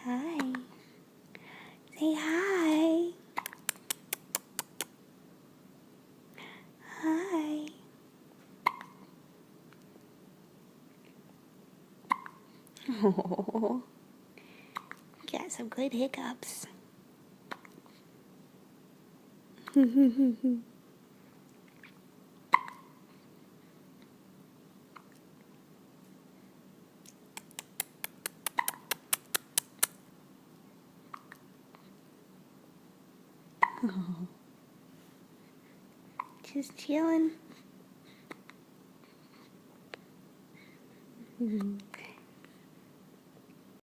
Hi. Say hi. Hi. Oh, got some good hiccups. Just chilling.